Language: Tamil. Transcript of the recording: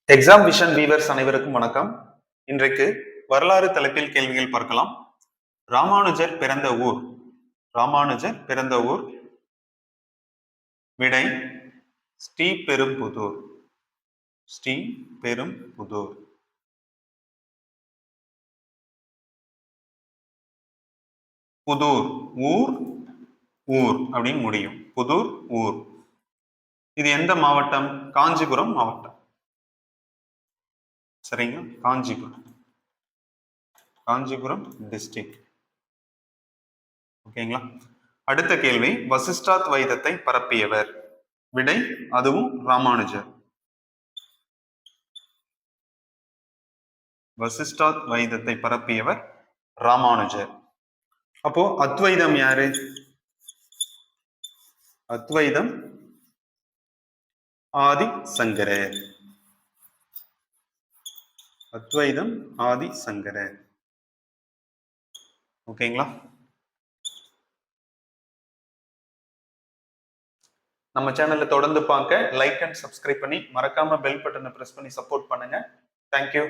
எக்ஸாம் விஷன் வீவர்ஸ் அனைவருக்கும் வணக்கம். இன்றைக்கு வரலாறு தலைப்பில் கேள்விகள் பார்க்கலாம். ராமானுஜர் பிறந்த ஊர். ராமானுஜர் பிறந்த ஊர். விடை ஸ்ரீபெரும்புதூர். ஸ்ரீபெரும்புதூர். புதூர் ஊர், ஊர் அப்படின்னு முடியும். புதூர் ஊர். இது எந்த மாவட்டம்? காஞ்சிபுரம் மாவட்டம். சரிங்களா? காஞ்சிபுரம். காஞ்சிபுரம் டிஸ்ட்ரிக்ட். ஓகேங்களா? அடுத்த கேள்வி, வசிஷ்டாத்வைதத்தை பரப்பியவர். விடை அதுவும் ராமானுஜர். வசிஷ்டாத்வைதத்தை பரப்பியவர் ராமானுஜர். அப்போ அத்வைதம் யாரு? அத்வைதம் ஆதி சங்கரர். அத்வைதம் ஆதி சங்கரர். ஓகேங்களா? நம்ம சேனல்ல தொடர்ந்து பார்க்க லைக் அண்ட் சப்ஸ்கிரைப் பண்ணி மறக்காம பெல் பட்டனை பிரஸ் பண்ணி சப்போர்ட் பண்ணுங்க. தேங்க்யூ.